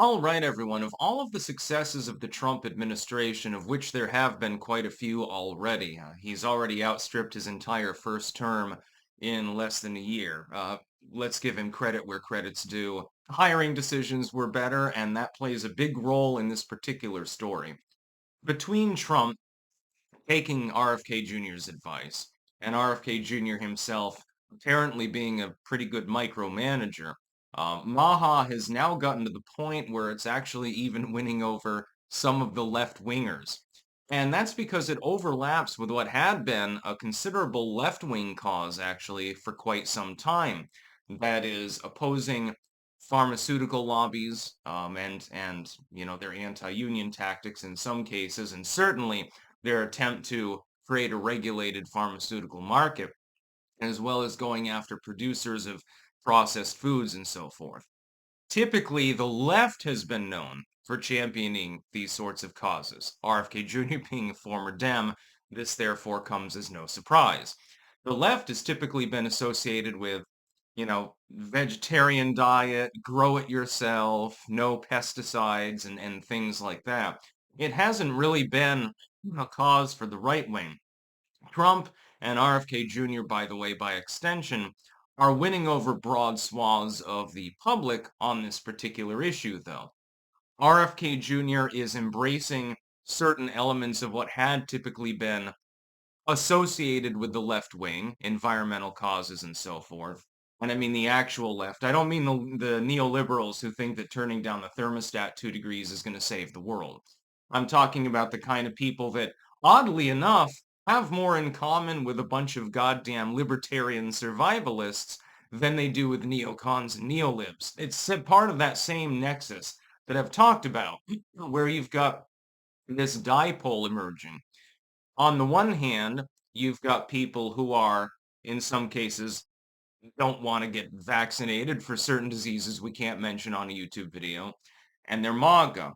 All right, everyone. Of all of the successes of the Trump administration, of which there have been quite a few already, he's already outstripped his entire first term in less than a year. Let's give him credit where credit's due. Hiring decisions were better, and that plays a big role in this particular story. Between Trump taking RFK Jr.'s advice and RFK Jr. himself apparently being a pretty good micromanager, MAHA has now gotten to the point where it's actually even winning over some of the left-wingers. And that's because it overlaps with what had been a considerable left-wing cause, actually, for quite some time. That is opposing pharmaceutical lobbies and their anti-union tactics in some cases, and certainly their attempt to create a regulated pharmaceutical market, as well as going after producers of processed foods and so forth. Typically, the left has been known for championing these sorts of causes. RFK Jr. being a former Dem, this therefore comes as no surprise. The left has typically been associated with, vegetarian diet, grow it yourself, no pesticides, and things like that. It hasn't really been a cause for the right wing. Trump and RFK Jr., by the way, by extension, are winning over broad swaths of the public on this particular issue, though. RFK Jr. is embracing certain elements of what had typically been associated with the left wing, environmental causes and so forth. And I mean the actual left. I don't mean the neoliberals who think that turning down the thermostat 2 degrees is going to save the world. I'm talking about the kind of people that, oddly enough, have more in common with a bunch of goddamn libertarian survivalists than they do with neocons and neolibs. It's part of that same nexus that I've talked about, where you've got this dipole emerging. On the one hand, you've got people who are, in some cases, don't want to get vaccinated for certain diseases we can't mention on a YouTube video, and they're MAGA.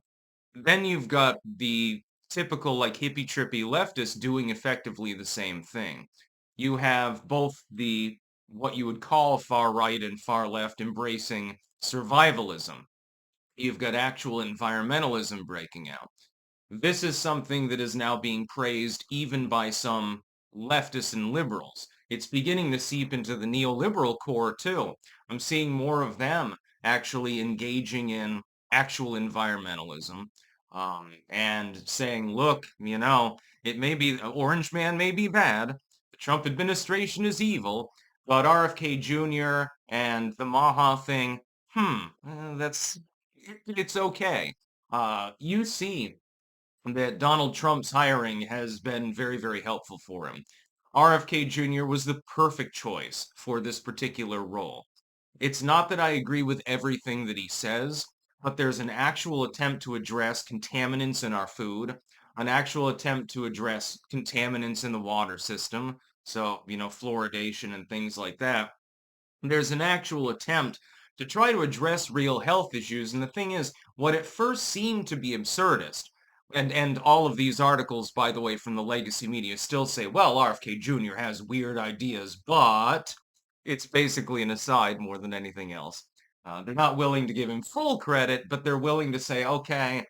Then you've got the typical, like, hippie-trippy leftists doing effectively the same thing. You have both the, what you would call far right and far left, embracing survivalism. You've got actual environmentalism breaking out. This is something that is now being praised even by some leftists and liberals. It's beginning to seep into the neoliberal core too. I'm seeing more of them actually engaging in actual environmentalism, and saying, look, it may be, Orange Man may be bad, the Trump administration is evil, but RFK Jr. and the MAHA thing, it's okay. You see that Donald Trump's hiring has been very, very helpful for him. RFK Jr. was the perfect choice for this particular role. It's not that I agree with everything that he says, but there's an actual attempt to address contaminants in our food, an actual attempt to address contaminants in the water system, so, fluoridation and things like that. There's an actual attempt to try to address real health issues, and the thing is, what at first seemed to be absurdist, and all of these articles, by the way, from the legacy media still say, well, RFK Jr. has weird ideas, but it's basically an aside more than anything else. They're not willing to give him full credit, but they're willing to say, okay,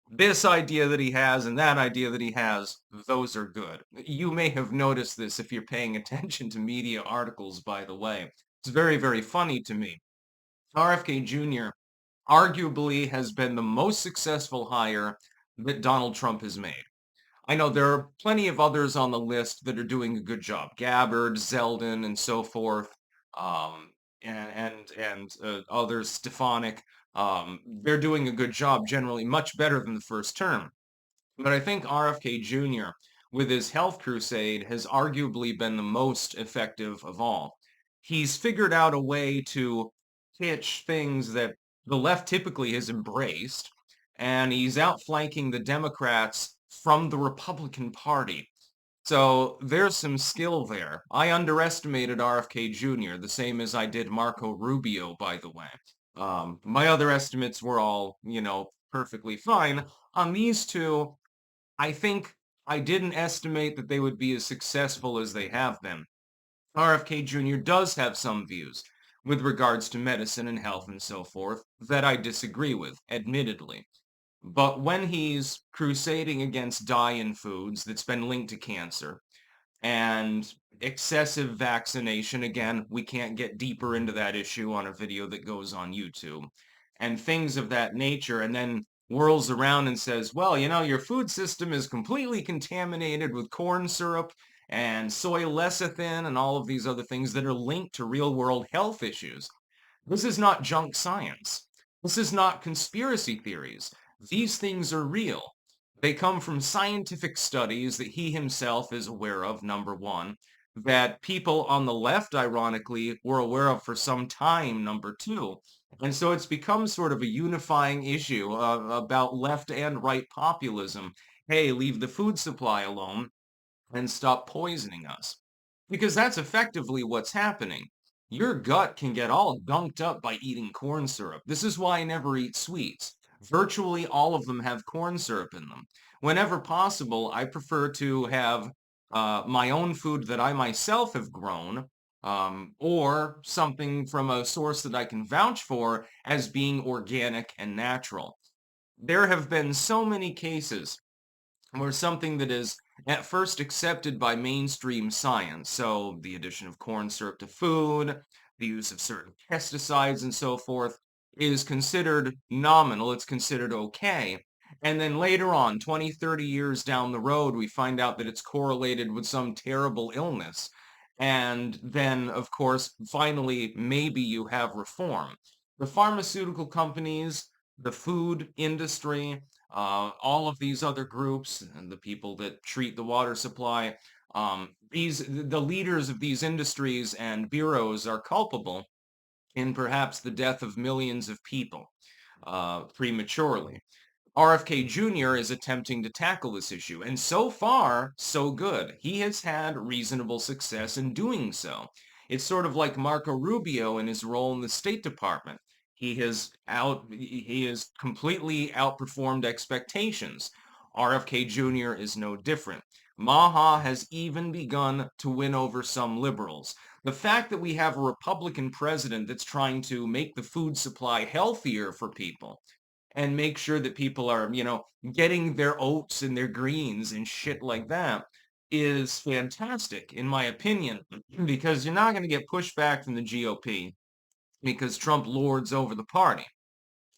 this idea that he has and that idea that he has, those are good. You may have noticed this if you're paying attention to media articles, by the way. It's very, very funny to me. RFK Jr. arguably has been the most successful hire that Donald Trump has made. I know there are plenty of others on the list that are doing a good job. Gabbard, Zeldin, and so forth, and others, Stefanik. They're doing a good job generally, much better than the first term. But I think RFK Jr., with his health crusade, has arguably been the most effective of all. He's figured out a way to pitch things that the left typically has embraced, and he's outflanking the Democrats from the Republican Party. So there's some skill there. I underestimated RFK Jr., the same as I did Marco Rubio, by the way. My other estimates were all, perfectly fine. On these two, I think I didn't estimate that they would be as successful as they have been. RFK Jr. does have some views. with regards to medicine and health and so forth that I disagree with, admittedly. But when he's crusading against dye-in foods that's been linked to cancer, and excessive vaccination. Again, we can't get deeper into that issue on a video that goes on YouTube, and things of that nature, and then whirls around and says, well, your food system is completely contaminated with corn syrup and soy lecithin and all of these other things that are linked to real world health issues. This is not junk science. This is not conspiracy theories. These things are real. They come from scientific studies that he himself is aware of, number one, that people on the left, ironically, were aware of for some time, number two. And so it's become sort of a unifying issue about left and right populism. Hey, leave the food supply alone and stop poisoning us. Because that's effectively what's happening. Your gut can get all gunked up by eating corn syrup. This is why I never eat sweets. Virtually all of them have corn syrup in them. Whenever possible, I prefer to have my own food that I myself have grown, or something from a source that I can vouch for as being organic and natural. There have been so many cases or something that is at first accepted by mainstream science. So the addition of corn syrup to food, the use of certain pesticides and so forth is considered nominal. It's considered okay. And then later on, 20, 30 years down the road, we find out that it's correlated with some terrible illness. And then, of course, finally, maybe you have reform. The pharmaceutical companies, the food industry, all of these other groups and the people that treat the water supply, the leaders of these industries and bureaus are culpable in perhaps the death of millions of people prematurely. RFK Jr. is attempting to tackle this issue, and so far, so good. He has had reasonable success in doing so. It's sort of like Marco Rubio in his role in the State Department. He has completely outperformed expectations. RFK Jr. is no different. MAHA has even begun to win over some liberals. The fact that we have a Republican president that's trying to make the food supply healthier for people and make sure that people are, getting their oats and their greens and shit like that is fantastic, in my opinion, because you're not going to get pushback from the GOP because Trump lords over the party.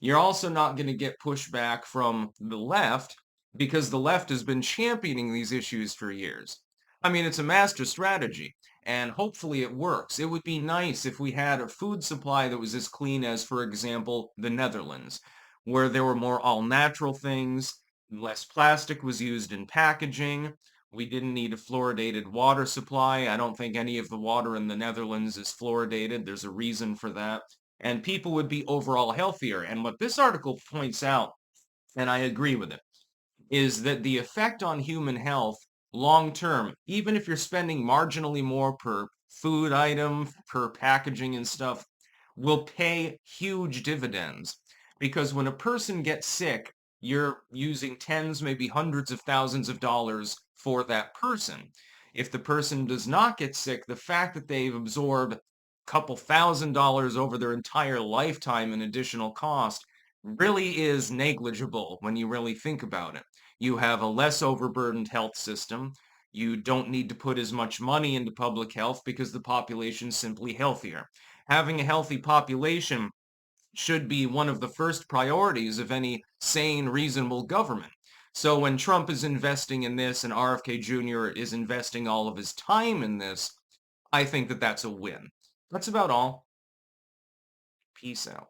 You're also not going to get pushback from the left because the left has been championing these issues for years. I mean, it's a master strategy, and hopefully it works. It would be nice if we had a food supply that was as clean as, for example, the Netherlands, where there were more all-natural things, less plastic was used in packaging. We didn't need a fluoridated water supply. I don't think any of the water in the Netherlands is fluoridated. There's a reason for that, and people would be overall healthier. And what this article points out, and I agree with it, is that the effect on human health long term, even if you're spending marginally more per food item, per packaging and stuff, will pay huge dividends. Because when a person gets sick, you're using tens, maybe hundreds of thousands of dollars for that person. If the person does not get sick, the fact that they've absorbed a couple $1,000s over their entire lifetime in additional cost really is negligible when you really think about it. You have a less overburdened health system. You don't need to put as much money into public health because the population's simply healthier. Having a healthy population should be one of the first priorities of any sane, reasonable government. So when Trump is investing in this and RFK Jr. is investing all of his time in this, I think that that's a win. That's about all. Peace out.